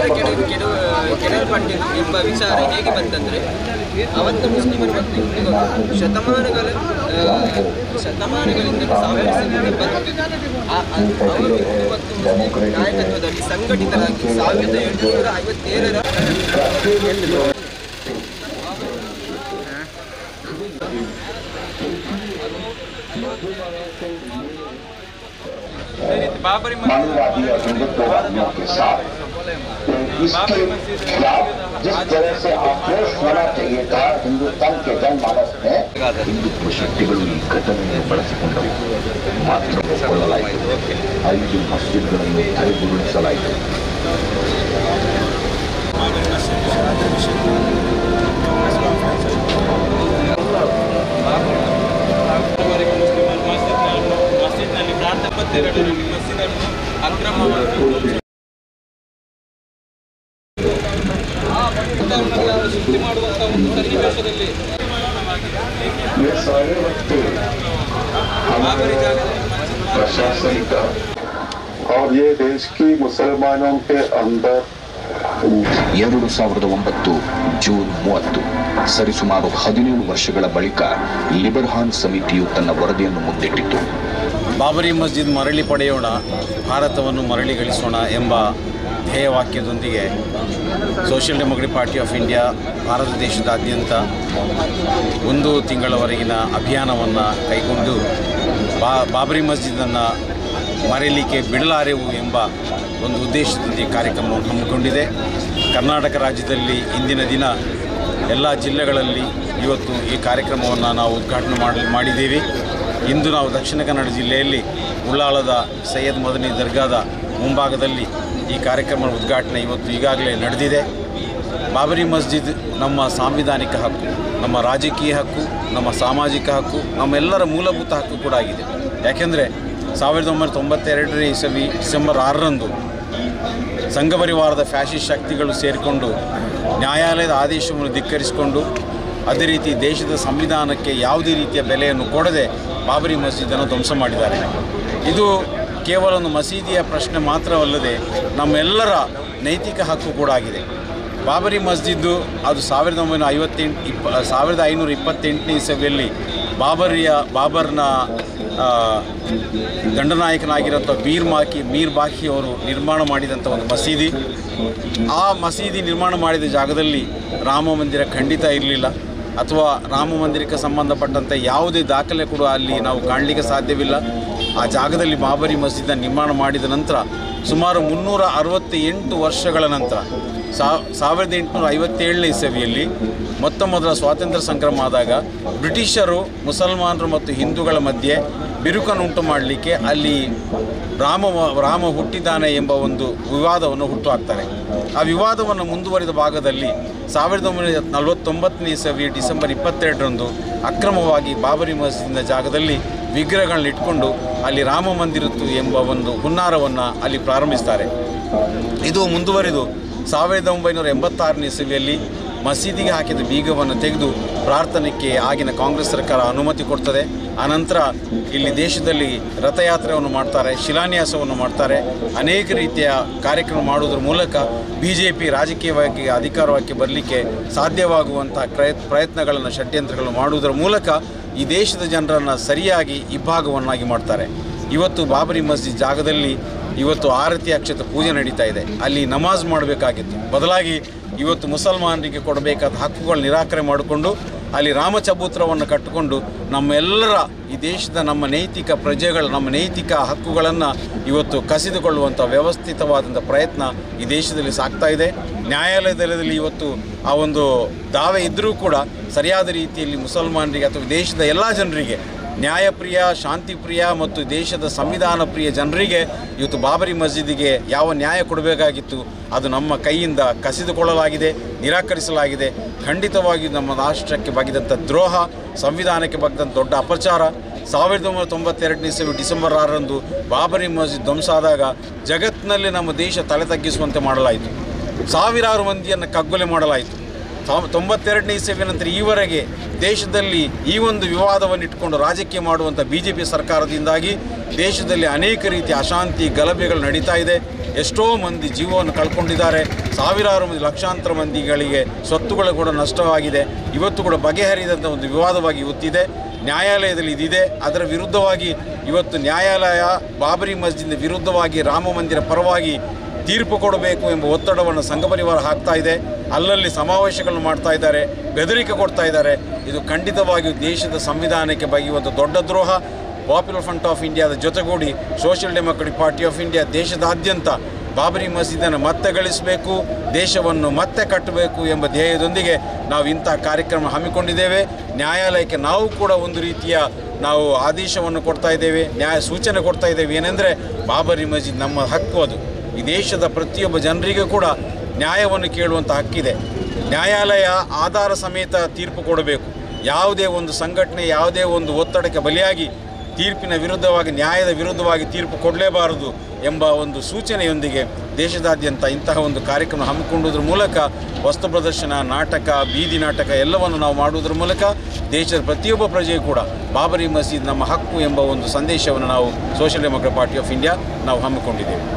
ಮಂದಿರ ಕೆಡವಲ್ಪಟ್ಟಿದ್ದು ಎಂಬ ವಿಚಾರ ಹೇಗೆ ಬಂತಂದರೆ, ಅವತ್ತು ಮುಸ್ಲಿಮರು ಮತ್ತು ಹಿಂದೂಗಳು ಶತಮಾನಗಳಿಂದ ಸಾಮರಸ್ಯದಿಂದ ಬರುತ್ತಿದ್ದು ಅವರು ಹಿಂದೂ ಮತ್ತು ಮುಸ್ಲಿಂ ನಾಯಕತ್ವದಲ್ಲಿ ಸಂಘಟಿತರಾಗಿ 1757ರ मानववादी और हिंदुत्ववादियों के साथ इसके खिलाफ जिस तरह से आक्रोश होना चाहिए था हिंदुस्तान के जनमानस में, हिंदुत्व शक्तिಗಳು ಈ ಘಟನೆಯನ್ನು ಬಳಸಿಕೊಂಡವು. ಮಾತ್ರಗೊಳ್ಳಲಾಯಿತು. 5 ಮಸ್ಜಿದ್ಗಳನ್ನು ತೆರವುಗೊಳಿಸಲಾಯಿತು. प्रशासनिक और ये देश की मुसलमानों के अंदर 2009 ಜೂನ್ 30 ಸರಿಸುಮಾರು 17 ವರ್ಷಗಳ ಬಳಿಕ ಲಿಬರ್ಹಾನ್ ಸಮಿತಿಯು ತನ್ನ ವರದಿಯನ್ನು ಮುಂದಿಟ್ಟಿತು. ಬಾಬರಿ ಮಸ್ಜಿದ್ ಮರಳಿ ಪಡೆಯೋಣ, ಭಾರತವನ್ನು ಮರಳಿ ಗಳಿಸೋಣ ಎಂಬ ಧ್ಯೇಯವಾಕ್ಯದೊಂದಿಗೆ social democratic party of India Bharat ದೇಶದಾದ್ಯಂತ 1 ತಿಂಗಳವರೆಗಿನ ಅಭಿಯಾನವನ್ನು ಕೈಗೊಂಡು ಬಾಬರಿ ಮಸ್ಜಿದನ್ನು ಮರೆಯಲಿಕ್ಕೆ ಬಿಡಲಾರೆವು ಎಂಬ ಒಂದು ಉದ್ದೇಶದೊಂದಿಗೆ ಕಾರ್ಯಕ್ರಮವನ್ನು ಹಮ್ಮಿಕೊಂಡಿದೆ. ಕರ್ನಾಟಕ ರಾಜ್ಯದಲ್ಲಿ ಇಂದಿನ ದಿನ ಎಲ್ಲ ಜಿಲ್ಲೆಗಳಲ್ಲಿ ಇವತ್ತು ಈ ಕಾರ್ಯಕ್ರಮವನ್ನು ನಾವು ಉದ್ಘಾಟನೆ ಮಾಡಿದ್ದೇವೆ. ಇಂದು ನಾವು ದಕ್ಷಿಣ ಕನ್ನಡ ಜಿಲ್ಲೆಯಲ್ಲಿ ಉಳ್ಳಾಳದ ಸೈಯದ್ ಮದನಿ ದರ್ಗಾದ ಮುಂಭಾಗದಲ್ಲಿ ಈ ಕಾರ್ಯಕ್ರಮದ ಉದ್ಘಾಟನೆ ಇವತ್ತು ಈಗಾಗಲೇ ನಡೆದಿದೆ. ಬಾಬರಿ ಮಸ್ಜಿದ್ ನಮ್ಮ ಸಾಂವಿಧಾನಿಕ ಹಕ್ಕು, ನಮ್ಮ ರಾಜಕೀಯ ಹಕ್ಕು, ನಮ್ಮ ಸಾಮಾಜಿಕ ಹಕ್ಕು, ನಮ್ಮೆಲ್ಲರ ಮೂಲಭೂತ ಹಕ್ಕು ಕೂಡ ಆಗಿದೆ. ಯಾಕೆಂದರೆ 1992 ಇಸವಿ ಡಿಸೆಂಬರ್ 6ರಂದು ಸಂಘಪರಿವಾರದ ಫ್ಯಾಸಿಸ್ಟ್ ಶಕ್ತಿಗಳು ಸೇರಿಕೊಂಡು ನ್ಯಾಯಾಲಯದ ಆದೇಶವನ್ನು ಧಿಕ್ಕರಿಸಿಕೊಂಡು ಅದೇ ರೀತಿ ದೇಶದ ಸಂವಿಧಾನಕ್ಕೆ ಯಾವುದೇ ರೀತಿಯ ಬೆಲೆಯನ್ನು ಕೊಡದೆ ಬಾಬರಿ ಮಸೀದಿಯನ್ನು ಧ್ವಂಸ ಮಾಡಿದ್ದಾರೆ. ಇದು ಕೇವಲ ಒಂದು ಮಸೀದಿಯ ಪ್ರಶ್ನೆ ಮಾತ್ರವಲ್ಲದೆ ನಮ್ಮೆಲ್ಲರ ನೈತಿಕ ಹಕ್ಕು ಕೂಡ ಆಗಿದೆ. ಬಾಬರಿ ಮಸ್ಜಿದ್ದು ಅದು 1528 ಇಸವಿಯಲ್ಲಿ ಬಾಬರ್ನ ದಂಡನಾಯಕನಾಗಿರೋಂಥ ಮೀರ್ ಬಾಕಿ ಅವರು ನಿರ್ಮಾಣ ಮಾಡಿದಂಥ ಒಂದು ಮಸೀದಿ. ಆ ಮಸೀದಿ ನಿರ್ಮಾಣ ಮಾಡಿದ ಜಾಗದಲ್ಲಿ ರಾಮ ಮಂದಿರ ಖಂಡಿತ ಇರಲಿಲ್ಲ, ಅಥವಾ ರಾಮ ಮಂದಿರಕ್ಕೆ ಸಂಬಂಧಪಟ್ಟಂತೆ ಯಾವುದೇ ದಾಖಲೆ ಕೂಡ ಅಲ್ಲಿ ನಾವು ಕಾಣಲಿಕ್ಕೆ ಸಾಧ್ಯವಿಲ್ಲ. ಆ ಜಾಗದಲ್ಲಿ ಬಾಬರಿ ಮಸ್ಜಿದನ್ನು ನಿರ್ಮಾಣ ಮಾಡಿದ ನಂತರ ಸುಮಾರು 368 ವರ್ಷಗಳ ನಂತರ 1857 ಇಸವಿಯಲ್ಲಿ ಮೊದಲ ಸ್ವಾತಂತ್ರ್ಯ ಸಂಗ್ರಾಮ ಆದಾಗ ಬ್ರಿಟಿಷರು ಮುಸಲ್ಮಾನರು ಮತ್ತು ಹಿಂದೂಗಳ ಮಧ್ಯೆ ಬಿರುಕನ್ನುಂಟು ಮಾಡಲಿಕ್ಕೆ ಅಲ್ಲಿ ರಾಮ ಹುಟ್ಟಿದ್ದಾನೆ ಎಂಬ ಒಂದು ವಿವಾದವನ್ನು ಹುಟ್ಟುಹಾಕ್ತಾರೆ. ಆ ವಿವಾದವನ್ನು ಮುಂದುವರಿದ ಭಾಗದಲ್ಲಿ 1949 ಇಸವಿ ಡಿಸೆಂಬರ್ 22ರಂದು ಅಕ್ರಮವಾಗಿ ಬಾಬರಿ ಮಸ್ಜಿದಿನ ಜಾಗದಲ್ಲಿ ವಿಗ್ರಹಗಳನ್ನ ಇಟ್ಕೊಂಡು ಅಲ್ಲಿ ರಾಮ ಮಂದಿರತ್ತು ಎಂಬ ಒಂದು ಹುನ್ನಾರವನ್ನು ಅಲ್ಲಿ ಪ್ರಾರಂಭಿಸ್ತಾರೆ. ಇದು ಮುಂದುವರಿದು 1986 ಇಸವಿಯಲ್ಲಿ ಮಸೀದಿಗೆ ಹಾಕಿದ ಬೀಗವನ್ನು ತೆಗೆದು ಪ್ರಾರ್ಥನೆಗೆ ಆಗಿನ ಕಾಂಗ್ರೆಸ್ ಸರ್ಕಾರ ಅನುಮತಿ ಕೊಡ್ತದೆ. ಆನಂತರ ಇಲ್ಲಿ ದೇಶದಲ್ಲಿ ರಥಯಾತ್ರೆಯನ್ನು ಮಾಡ್ತಾರೆ, ಶಿಲಾನ್ಯಾಸವನ್ನು ಮಾಡ್ತಾರೆ, ಅನೇಕ ರೀತಿಯ ಕಾರ್ಯಕ್ರಮ ಮಾಡುವುದರ ಮೂಲಕ BJP ರಾಜಕೀಯವಾಗಿ ಅಧಿಕಾರಕ್ಕೆ ಬರಲಿಕ್ಕೆ ಸಾಧ್ಯವಾಗುವಂಥ ಪ್ರಯತ್ನಗಳನ್ನು ಷಡ್ಯಂತ್ರಗಳನ್ನು ಮಾಡುವುದರ ಮೂಲಕ ಈ ದೇಶದ ಜನರನ್ನು ಸರಿಯಾಗಿ ಇಬ್ಬಾಗವನ್ನಾಗಿ ಮಾಡ್ತಾರೆ. ಇವತ್ತು ಬಾಬರಿ ಮಸ್ಜಿದ್ ಜಾಗದಲ್ಲಿ ಇವತ್ತು ಆರತಿ ಅಕ್ಷತೆ ಪೂಜೆ ನಡೀತಾ ಇದೆ. ಅಲ್ಲಿ ನಮಾಜ್ ಮಾಡಬೇಕಾಗಿತ್ತು, ಬದಲಾಗಿ ಇವತ್ತು ಮುಸಲ್ಮಾನರಿಗೆ ಕೊಡಬೇಕಾದ ಹಕ್ಕುಗಳು ನಿರಾಕರಣೆ ಮಾಡಿಕೊಂಡು ಅಲ್ಲಿ ರಾಮಚಬೂತ್ರವನ್ನು ಕಟ್ಟಿಕೊಂಡು ನಮ್ಮೆಲ್ಲರ ಈ ದೇಶದ ನಮ್ಮ ನೈತಿಕ ಪ್ರಜೆಗಳ ನಮ್ಮ ನೈತಿಕ ಹಕ್ಕುಗಳನ್ನು ಇವತ್ತು ಕಸಿದುಕೊಳ್ಳುವಂಥ ವ್ಯವಸ್ಥಿತವಾದಂಥ ಪ್ರಯತ್ನ ಈ ದೇಶದಲ್ಲಿ ಸಾಗ್ತಾ ಇದೆ. ನ್ಯಾಯಾಲಯದಲ್ಲಿ ಇವತ್ತು ಆ ಒಂದು ದಾವೆ ಇದ್ದರೂ ಕೂಡ ಸರಿಯಾದ ರೀತಿಯಲ್ಲಿ ಮುಸಲ್ಮಾನರಿಗೆ ಅಥವಾ ದೇಶದ ಎಲ್ಲ ಜನರಿಗೆ ನ್ಯಾಯಪ್ರಿಯ, ಶಾಂತಿಪ್ರಿಯ ಮತ್ತು ದೇಶದ ಸಂವಿಧಾನ ಪ್ರಿಯ ಜನರಿಗೆ ಇವತ್ತು ಬಾಬರಿ ಮಸ್ಜಿದಿಗೆ ಯಾವ ನ್ಯಾಯ ಕೊಡಬೇಕಾಗಿತ್ತು ಅದು ನಮ್ಮ ಕೈಯಿಂದ ಕಸಿದುಕೊಳ್ಳಲಾಗಿದೆ, ನಿರಾಕರಿಸಲಾಗಿದೆ. ಖಂಡಿತವಾಗಿ ನಮ್ಮ ರಾಷ್ಟ್ರಕ್ಕೆ ಬಗೆದಂಥ ದ್ರೋಹ, ಸಂವಿಧಾನಕ್ಕೆ ಬಗೆದಂಥ ದೊಡ್ಡ ಅಪಚಾರ. 1992 ಇಸವಿ ಡಿಸೆಂಬರ್ 6ರಂದು ಬಾಬರಿ ಮಸ್ಜಿದ್ ಧ್ವಂಸ ಆದಾಗ ಜಗತ್ತಿನಲ್ಲಿ ನಮ್ಮ ದೇಶ ತಲೆ ತಗ್ಗಿಸುವಂತೆ ಮಾಡಲಾಯಿತು. ಸಾವಿರಾರು ಮಂದಿಯನ್ನು ಕಗ್ಗೊಲೆ ಮಾಡಲಾಯಿತು. 92ನೇ ಇಸವಿಯ ನಂತರ ಈವರೆಗೆ ದೇಶದಲ್ಲಿ ಈ ಒಂದು ವಿವಾದವನ್ನು ಇಟ್ಟುಕೊಂಡು ರಾಜಕೀಯ ಮಾಡುವಂಥ BJP ಸರ್ಕಾರದಿಂದಾಗಿ ದೇಶದಲ್ಲಿ ಅನೇಕ ರೀತಿಯ ಅಶಾಂತಿ ಗಲಭೆಗಳು ನಡೀತಾ ಇದೆ. ಎಷ್ಟೋ ಮಂದಿ ಜೀವವನ್ನು ಕಳ್ಕೊಂಡಿದ್ದಾರೆ. ಸಾವಿರಾರು ಮಂದಿ ಲಕ್ಷಾಂತರ ಮಂದಿಗಳಿಗೆ ಸ್ವತ್ತುಗಳು ಕೂಡ ನಷ್ಟವಾಗಿದೆ. ಇವತ್ತು ಕೂಡ ಬಗೆಹರಿದಂಥ ಒಂದು ವಿವಾದವಾಗಿ ಇವತ್ತಿದೆ. ನ್ಯಾಯಾಲಯದಲ್ಲಿ ಇದಿದೆ. ಅದರ ವಿರುದ್ಧವಾಗಿ ಇವತ್ತು ನ್ಯಾಯಾಲಯ ಬಾಬರಿ ಮಸ್ಜಿದ್ ವಿರುದ್ಧವಾಗಿ ರಾಮ ಮಂದಿರ ಪರವಾಗಿ ತೀರ್ಪು ಕೊಡಬೇಕು ಎಂಬ ಒತ್ತಡವನ್ನು ಸಂಘ ಪರಿವಾರ ಹಾಕ್ತಾ ಇದೆ. ಅಲ್ಲಲ್ಲಿ ಸಮಾವೇಶಗಳನ್ನು ಮಾಡ್ತಾ ಇದ್ದಾರೆ, ಬೆದರಿಕೆ ಕೊಡ್ತಾ ಇದ್ದಾರೆ. ಇದು ಖಂಡಿತವಾಗಿಯೂ ದೇಶದ ಸಂವಿಧಾನಕ್ಕೆ ಬಗೆಯುವಂಥ ದೊಡ್ಡ ದ್ರೋಹ. ಪಾಪ್ಯುಲರ್ ಫ್ರಂಟ್ ಆಫ್ ಇಂಡಿಯಾದ ಜೊತೆಗೂಡಿ social democratic party of India ದೇಶದಾದ್ಯಂತ ಬಾಬರಿ ಮಸೀದನ್ನು ಮತ್ತೆ ಗಳಿಸಬೇಕು, ದೇಶವನ್ನು ಮತ್ತೆ ಕಟ್ಟಬೇಕು ಎಂಬ ಧ್ಯೇಯದೊಂದಿಗೆ ನಾವು ಇಂಥ ಕಾರ್ಯಕ್ರಮ ಹಮ್ಮಿಕೊಂಡಿದ್ದೇವೆ. ನ್ಯಾಯಾಲಯಕ್ಕೆ ನಾವು ಕೂಡ ಒಂದು ರೀತಿಯ ನಾವು ಆದೇಶವನ್ನು ಕೊಡ್ತಾ ಇದ್ದೇವೆ, ಸೂಚನೆ ಕೊಡ್ತಾ ಇದ್ದೇವೆ. ಏನೆಂದರೆ ಬಾಬರಿ ಮಸೀದ್ ನಮ್ಮ ಹಕ್ಕು. ಅದು ಈ ದೇಶದ ಪ್ರತಿಯೊಬ್ಬ ಜನರಿಗೂ ಕೂಡ ನ್ಯಾಯವನ್ನು ಕೇಳುವಂಥ ಹಕ್ಕಿದೆ. ನ್ಯಾಯಾಲಯ ಆಧಾರ ಸಮೇತ ತೀರ್ಪು ಕೊಡಬೇಕು. ಯಾವುದೇ ಒಂದು ಸಂಘಟನೆ ಯಾವುದೇ ಒಂದು ಒತ್ತಡಕ್ಕೆ ಬಲಿಯಾಗಿ ತೀರ್ಪಿನ ವಿರುದ್ಧವಾಗಿ ನ್ಯಾಯದ ವಿರುದ್ಧವಾಗಿ ತೀರ್ಪು ಕೊಡಲೇಬಾರದು ಎಂಬ ಒಂದು ಸೂಚನೆಯೊಂದಿಗೆ ದೇಶದಾದ್ಯಂತ ಇಂತಹ ಒಂದು ಕಾರ್ಯಕ್ರಮ ಹಮ್ಮಿಕೊಳ್ಳುವುದರ ಮೂಲಕ ವಸ್ತು ಪ್ರದರ್ಶನ, ನಾಟಕ, ಬೀದಿ ನಾಟಕ ಎಲ್ಲವನ್ನು ನಾವು ಮಾಡುವುದರ ಮೂಲಕ ದೇಶದ ಪ್ರತಿಯೊಬ್ಬ ಪ್ರಜೆಯೂ ಕೂಡ ಬಾಬರಿ ಮಸೀದ್ ನಮ್ಮ ಹಕ್ಕು ಎಂಬ ಒಂದು ಸಂದೇಶವನ್ನು ನಾವು social democratic party of India ನಾವು ಹಮ್ಮಿಕೊಂಡಿದ್ದೇವೆ.